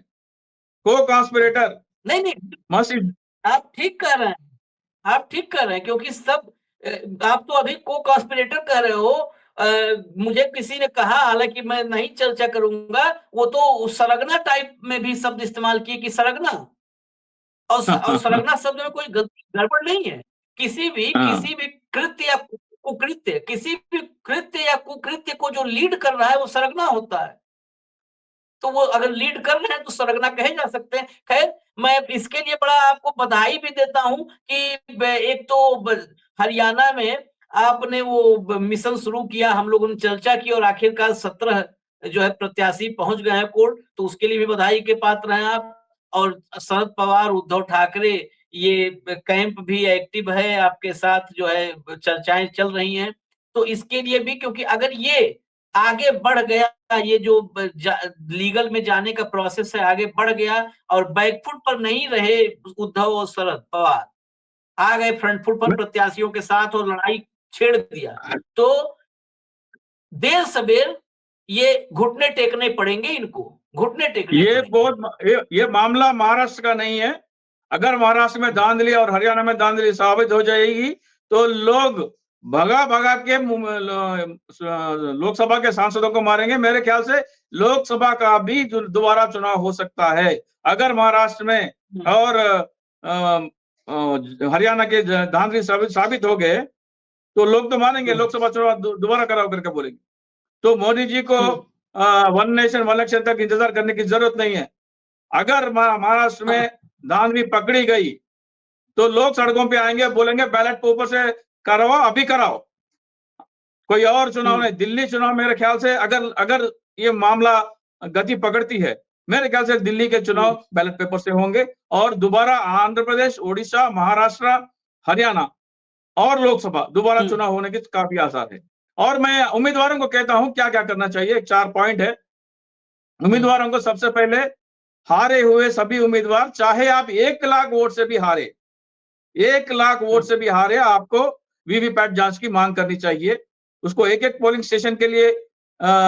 को कॉन्स्पिरेटर।
नहीं
मस्त
आप ठीक कर रहे हैं, आप ठीक कर रहे हैं, क्योंकि सब आप तो अभी को कॉन्स्पिरेटर कह रहे हो। मुझे किसी ने कहा, हालांकि मैं नहीं चर्चा करूंगा, वो तो सरगना टाइप में भी शब्द इस्तेमाल किए कि सरगना, और सरगना शब्द में कोई गड़बड़ नहीं है। किसी भी कृत्य या कुकृत्य, किसी भी कृत्य या कुकृत्य को जो लीड कर रहा है वो सरगना होता है। तो वो अगर लीड कर रहे हैं तो सरगना कहे जा सकते हैं। खैर, मैं इसके लिए बड़ा आपको बधाई भी देता हूं कि एक तो हरियाणा में आपने वो मिशन शुरू किया, हम लोगों ने चर्चा की और आखिरकार 17 जो है प्रत्याशी पहुंच गए हैं कोर्ट, तो उसके लिए भी बधाई के पात्र हैं आप। और शरद पवार, उद्धव ठाकरे, ये कैंप भी एक्टिव है आपके साथ, जो है चर्चाएं चल रही हैं। तो इसके लिए भी, क्योंकि अगर ये आगे बढ़ गया, ये जो लीगल में जाने का प्रोसेस है आगे बढ़ गया और बैकफुट पर नहीं रहे उद्धव और शरद पवार, आ गए फ्रंट फुट पर प्रत्याशियों के साथ और लड़ाई छेड़ दिया, तो देर सवेर ये घुटने टेकने पड़ेंगे इनको, घुटने टेकने पड़ेंगे।
ये मामला महाराष्ट्र का नहीं है। अगर महाराष्ट्र में धांधली और हरियाणा में धांधली साबित हो जाएगी तो लोग भगा के लोकसभा के सांसदों को मारेंगे। मेरे ख्याल से लोकसभा का भी दोबारा चुनाव हो सकता है अगर महाराष्ट्र में और हरियाणा के धांधली साबित हो गए तो लोग तो मानेंगे, लोकसभा चुनाव दोबारा कराओ करके बोलेंगे। तो मोदी जी को वन नेशन वन इलेक्शन तक इंतजार करने की जरूरत नहीं है। अगर महाराष्ट्र में धांधली पकड़ी गई तो लोग सड़कों पे आएंगे, बोलेंगे बैलेट पेपर से करवाओ, अभी कराओ, कोई और चुनाव नहीं। दिल्ली चुनाव मेरे ख्याल से अगर ये मामला गति पकड़ती है, मेरे ख्याल से दिल्ली के चुनाव बैलेट पेपर से होंगे और दोबारा आंध्र प्रदेश, उड़ीसा, महाराष्ट्र, हरियाणा और लोकसभा दोबारा चुनाव होने के काफी आसार है। और मैं उम्मीदवारों को कहता हूं क्या क्या करना चाहिए। 4 पॉइंट है उम्मीदवारों को। सबसे पहले, हारे हुए सभी उम्मीदवार, चाहे आप 1 लाख वोट से भी हारे, 1 लाख वोट से भी हारे, आपको वीवीपैट जांच की मांग करनी चाहिए। उसको एक पोलिंग स्टेशन के लिए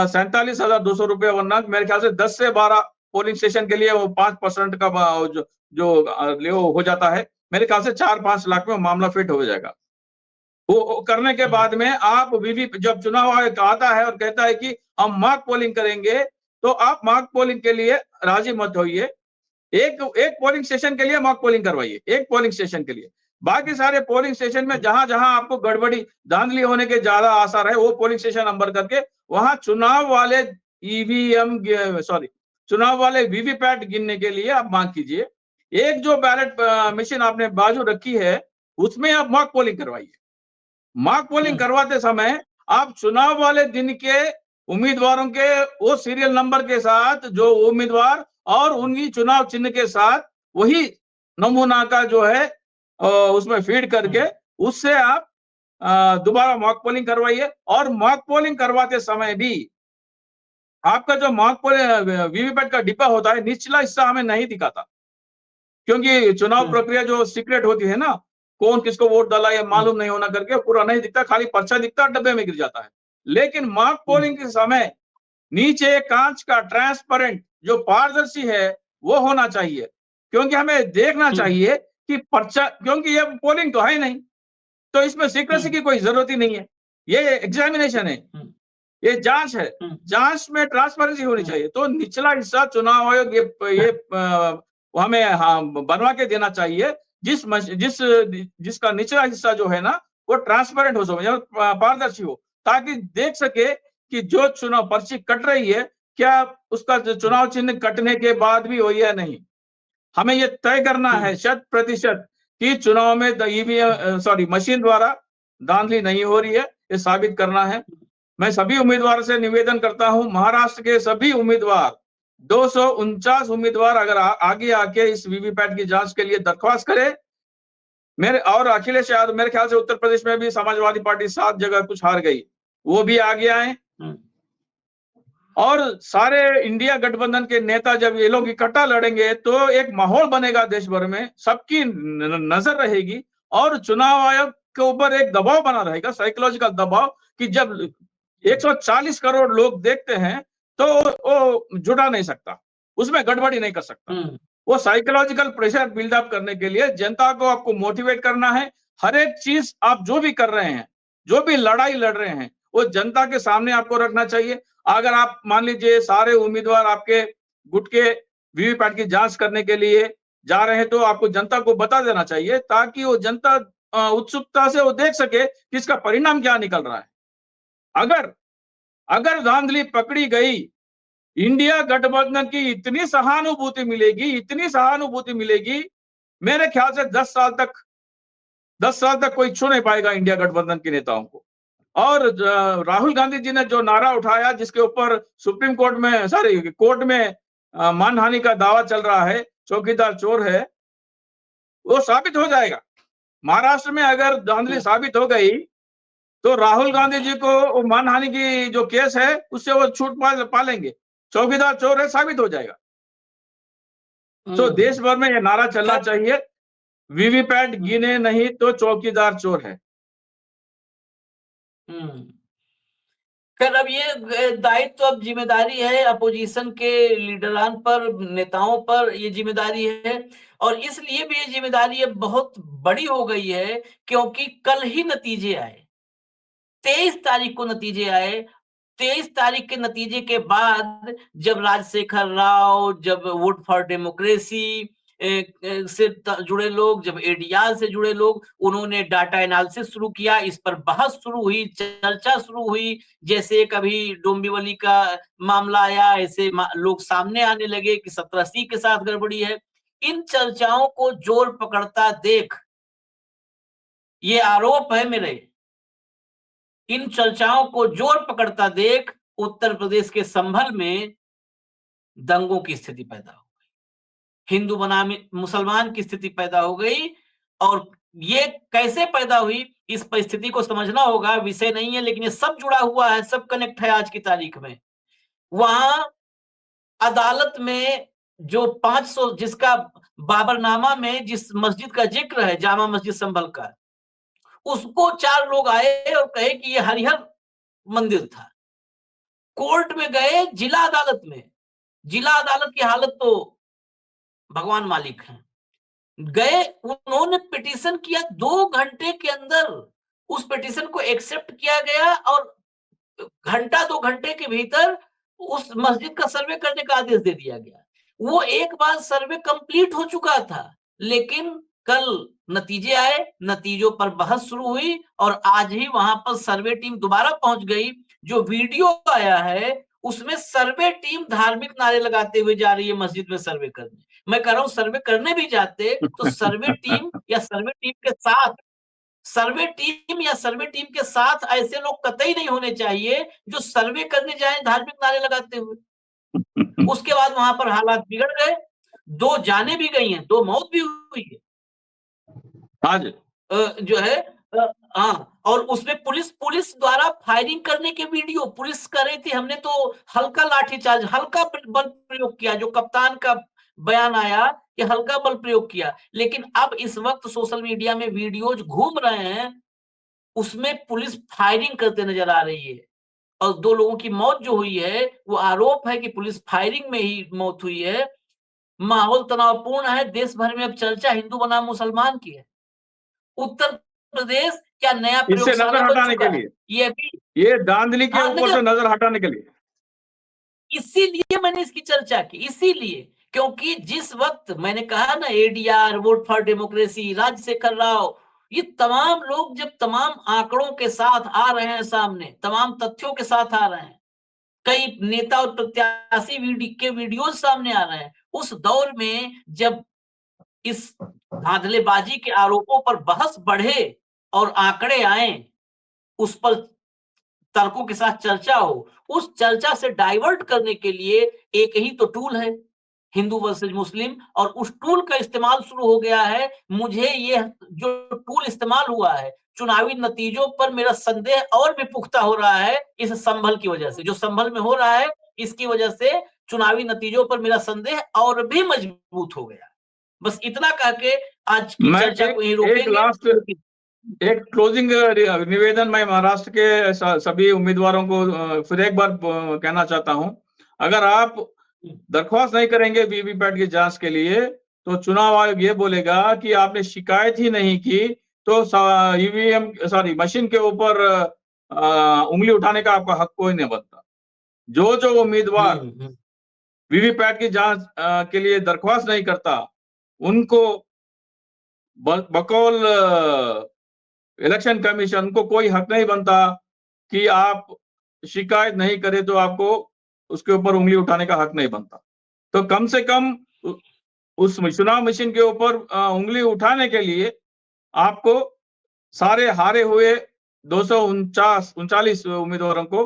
47,200 रुपए, वरना मेरे ख्याल से 10 से 12 पोलिंग स्टेशन के लिए वो 5% का जो हो जाता है। मेरे ख्याल से 4-5 लाख में मामला फिट हो जाएगा। वो करने के बाद में आप जब चुनाव आयोग आता है और कहता है कि हम मॉक पोलिंग करेंगे, तो आप मॉक पोलिंग के लिए राजी मत होइए। एक पोलिंग स्टेशन के लिए मॉक पोलिंग करवाइए, एक पोलिंग स्टेशन के लिए। बाकी सारे पोलिंग स्टेशन में जहां जहां आपको गड़बड़ी, धांधली होने के ज्यादा आसार है, वो पोलिंग स्टेशन नंबर करके वहां चुनाव वाले वीवीपैट गिनने के लिए आप मांग कीजिए। एक जो बैलेट मशीन आपने बाजू रखी है उसमें आप मॉक पोलिंग करवाइए। मॉक पोलिंग करवाते समय आप चुनाव वाले दिन के उम्मीदवारों के वो सीरियल नंबर के साथ जो उम्मीदवार और उनकी चुनाव चिन्ह के साथ वही नमूना का जो है उसमें फीड करके उससे आप दोबारा मॉक पोलिंग करवाइए। और मॉक पोलिंग करवाते समय भी आपका जो मॉक पोलिंग वीवीपैट का डिब्बा होता है, निचला हिस्सा हमें नहीं दिखाता, क्योंकि चुनाव प्रक्रिया जो सीक्रेट होती है ना, कौन किसको वोट डाला ये मालूम नहीं होना करके पूरा नहीं दिखता, खाली पर्चा दिखता, डब्बे में गिर जाता है। लेकिन मॉक पोलिंग के समय नीचे कांच का ट्रांसपेरेंट जो पारदर्शी है वो होना चाहिए, क्योंकि हमें देखना चाहिए कि पर्चा, क्योंकि ये पोलिंग तो है नहीं, तो इसमें सीक्रेसी की कोई जरूरत ही नहीं है। ये एग्जामिनेशन है, ये जांच है, जांच में ट्रांसपेरेंसी होनी चाहिए। तो निचला हिस्सा चुनाव आयोग ये हमें बनवा के देना चाहिए, जिसका निचला हिस्सा जो है ना वो ट्रांसपेरेंट हो सके, पारदर्शी हो, ताकि देख सके कि जो चुनाव पर्ची कट रही है क्या उसका चुनाव चिन्ह कटने के बाद भी हो या नहीं। हमें ये तय करना है 100% कि चुनाव में ईवीएम मशीन द्वारा धांधली नहीं हो रही है, ये साबित करना है। मैं सभी उम्मीदवारों से निवेदन करता हूं, महाराष्ट्र के सभी उम्मीदवार 249 उम्मीदवार अगर आगे आके इस वीवीपैट की जांच के लिए दरख्वास्त करें, और अखिलेश यादव, मेरे ख्याल से उत्तर प्रदेश में भी समाजवादी पार्टी 7 जगह कुछ हार गई, वो भी आगे आए, और सारे इंडिया गठबंधन के नेता जब ये लोग इकट्ठा लड़ेंगे तो एक माहौल बनेगा देश भर में, सबकी नजर रहेगी और चुनाव आयोग के ऊपर एक दबाव बना रहेगा, साइकोलॉजिकल दबाव, कि जब 140 करोड़ लोग देखते हैं तो वो जुटा नहीं सकता, उसमें गड़बड़ी नहीं कर सकता। वो साइकोलॉजिकल प्रेशर बिल्डअप करने के लिए जनता को आपको मोटिवेट करना है। हर एक चीज आप जो भी कर रहे हैं, जो भी लड़ाई लड़ रहे हैं, वो जनता के सामने आपको रखना चाहिए। अगर आप मान लीजिए सारे उम्मीदवार आपके गुट के वीवीपैट की जांच करने के लिए जा रहे हैं, तो आपको जनता को बता देना चाहिए, ताकि वो जनता उत्सुकता से वो देख सके कि इसका परिणाम क्या निकल रहा है। अगर धांधली पकड़ी गई, इंडिया गठबंधन की इतनी सहानुभूति मिलेगी, मेरे ख्याल से 10 साल तक कोई छू नहीं पाएगा इंडिया गठबंधन के नेताओं को। और राहुल गांधी जी ने जो नारा उठाया, जिसके ऊपर सुप्रीम कोर्ट में मानहानि का दावा चल रहा है, चौकीदार चोर है, वो साबित हो जाएगा। महाराष्ट्र में अगर धांधली साबित हो गई तो राहुल गांधी जी को मानहानि की जो केस है उससे वो छूट पालेंगे, चौकीदार चोर है, साबित हो जाएगा। तो देश भर में ये नारा चलना चाहिए, वीवीपैट गिने नहीं तो चौकीदार चोर है।
खैर, अब ये दायित्व, अब जिम्मेदारी है अपोजिशन के लीडरान पर, नेताओं पर ये जिम्मेदारी है, और इसलिए भी ये जिम्मेदारी अब बहुत बड़ी हो गई है क्योंकि कल ही नतीजे आए, 23 तारीख को नतीजे आए। 23 तारीख के नतीजे के बाद जब राजशेखर राव, जब वोट फॉर डेमोक्रेसी से जुड़े लोग, जब एडीआर से जुड़े लोग, उन्होंने डाटा एनालिसिस शुरू किया, इस पर बहस शुरू हुई, चर्चा शुरू हुई। जैसे कभी डोंबिवली का मामला आया, ऐसे लोग सामने आने लगे कि 1780 के साथ गड़बड़ी है। इन चर्चाओं को जोर पकड़ता देख, ये आरोप है मेरे, इन चर्चाओं को जोर पकड़ता देख उत्तर प्रदेश के संभल में दंगों की स्थिति पैदा हो गई, हिंदू बनाम मुसलमान की स्थिति पैदा हो गई। और ये कैसे पैदा हुई, इस परिस्थिति को समझना होगा, विषय नहीं है, लेकिन ये सब जुड़ा हुआ है, सब कनेक्ट है आज की तारीख में। वहां अदालत में जो 500, जिसका बाबरनामा में जिस मस्जिद का जिक्र है, जामा मस्जिद संभल का, उसको 4 लोग आए और कहे कि ये हरिहर मंदिर था। कोर्ट में गए, जिला अदालत में, जिला अदालत की हालत तो भगवान मालिक है। गए, उन्होंने पिटीशन किया, 2 घंटे के अंदर उस पिटीशन को एक्सेप्ट किया गया और घंटा 2 घंटे के भीतर उस मस्जिद का सर्वे करने का आदेश दे दिया गया। वो एक बार सर्वे कंप्लीट हो चुका था, लेकिन कल नतीजे आए, नतीजों पर बहस शुरू हुई और आज ही वहां पर सर्वे टीम दोबारा पहुंच गई। जो वीडियो आया है उसमें सर्वे टीम धार्मिक नारे लगाते हुए जा रही है मस्जिद में सर्वे करने। मैं कह रहा हूं, सर्वे करने भी जाते तो सर्वे टीम या सर्वे टीम के साथ ऐसे लोग कतई नहीं होने चाहिए जो सर्वे करने जाए धार्मिक नारे लगाते हुए। उसके बाद वहां पर हालात बिगड़ गए, 2 जाने भी गई हैं, 2 मौत भी हुई है।
आज
जो है हाँ, और उसमें पुलिस द्वारा फायरिंग करने के वीडियो पुलिस कर रही थी। हमने तो हल्का लाठीचार्ज, हल्का बल प्रयोग किया, जो कप्तान का बयान आया कि हल्का बल प्रयोग किया, लेकिन अब इस वक्त सोशल मीडिया में वीडियोज घूम रहे हैं, उसमें पुलिस फायरिंग करते नजर आ रही है। और 2 लोगों की मौत जो हुई है, वो आरोप है कि पुलिस फायरिंग में ही मौत हुई है। माहौल तनावपूर्ण है, देश भर में अब चर्चा हिंदू बनाम मुसलमान की है। उत्तर प्रदेश क्या नया
इससे
प्रयोगशाला
नजर
बन
हटाने
चुका
के
है?
लिए,
ये अभी
ये धांधली के
हाँ,
ऊपर से नजर हटाने के लिए।
इसीलिए मैंने इसकी चर्चा की, इसीलिए क्योंकि जिस वक्त मैंने कहा ना ADR, vote for democracy, Rajshekhar Rao, ये तमाम लोग जब तमाम आंकड़ों के साथ आ रहे हैं सामने, तमाम तथ्यों के साथ आ रहे हैं, कई नेता और प्रत्याशी के वीडियो सामने आ रहे हैं, उस दौर में जब इस धांधलेबाजी के आरोपों पर बहस बढ़े और आंकड़े आए, उस पर तर्कों के साथ चर्चा हो, उस चर्चा से डाइवर्ट करने के लिए एक ही तो टूल है, हिंदू वर्सेज मुस्लिम, और उस टूल का इस्तेमाल शुरू हो गया है। मुझे ये जो टूल इस्तेमाल हुआ है, चुनावी नतीजों पर मेरा संदेह और भी पुख्ता हो रहा है इस संभल की वजह से। जो संभल में हो रहा है, इसकी वजह से चुनावी नतीजों पर मेरा संदेह और भी मजबूत हो गया। बस इतना कह के आज की
मैं
चर्चा को यहीं
एक
रोकेंगे।
लास्ट, एक क्लोजिंग निवेदन मैं महाराष्ट्र के सभी उम्मीदवारों को फिर एक बार कहना चाहता हूं, अगर आप दरख्वास्त नहीं करेंगे वीवीपैट की जांच के लिए, तो चुनाव आयोग ये बोलेगा कि आपने शिकायत ही नहीं की, तो ईवीएम सॉरी मशीन के ऊपर उंगली उठाने का आपका हक कोई नहीं बनता। जो उम्मीदवार वीवीपैट की जांच के लिए दरख्वास्त नहीं करता, उनको बकौल इलेक्शन कमीशन को कोई हक नहीं बनता कि आप शिकायत नहीं करें तो आपको उसके ऊपर उंगली उठाने का हक नहीं बनता। तो कम से कम उस चुनाव मशीन के ऊपर उंगली उठाने के लिए आपको सारे हारे हुए 239 उम्मीदवारों को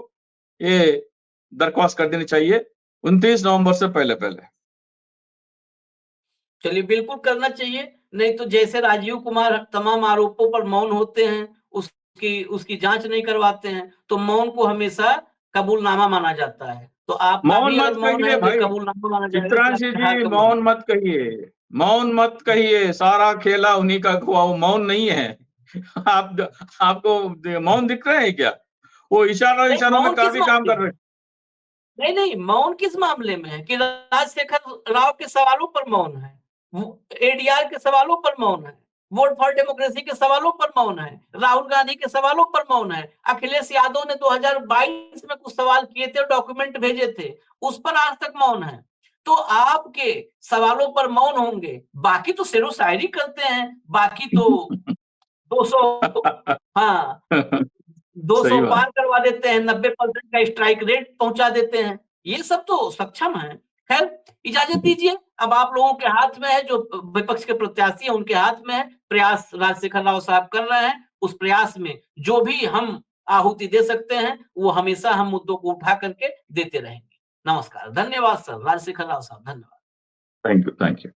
ये दरख्वास्त कर देनी चाहिए 29 नवंबर से पहले।
चलिए, बिल्कुल करना चाहिए, नहीं तो जैसे राजीव कुमार तमाम आरोपों पर मौन होते हैं, उसकी जांच नहीं करवाते हैं, तो मौन को हमेशा कबूलनामा माना जाता है। तो आपका
मौन
भी
मत
अगर मौन
कहिए
है तो
भाई,
कबूलनामा माना जाएगा कि
चित्रांशी
आपने हाँ
जी,
कबूल।
मौन मत कहिए, मौन मत कहिए, सारा खेला उन्हीं का हुआ, वो मौन नहीं है। आपको मौन दिख रहे हैं क्या? वो इशारों
नहीं,
में
मौन किस
काफी काम
मामले
कर रहे
में? नहीं, मौन किस मामले में है कि राजशेखर राव के सवालों पर मौन है, एडीआर के सवालों पर मौन है, वोट फॉर डेमोक्रेसी के सवालों पर मौन है, राहुल गांधी के सवालों पर मौन है, अखिलेश यादव ने 2022 में कुछ सवाल किए थे, डॉक्यूमेंट भेजे थे, उस पर आज तक मौन है। तो आपके सवालों पर मौन होंगे, बाकी तो शेरो शायरी करते हैं, बाकी तो 200 हाँ
हैं।
200
सही बात।
पार करवा देते हैं, 90% का स्ट्राइक रेट पहुंचा देते हैं, ये सब तो सक्षम है। खैर, इजाजत दीजिए, अब आप लोगों के हाथ में है, जो विपक्ष के प्रत्याशी है उनके हाथ में है, प्रयास राजशेखर राव साहब कर रहे हैं, उस प्रयास में जो भी हम आहुति दे सकते हैं वो हमेशा हम मुद्दों को उठा करके देते रहेंगे। नमस्कार, धन्यवाद सर, राजशेखर राव साहब, धन्यवाद।
Thank you.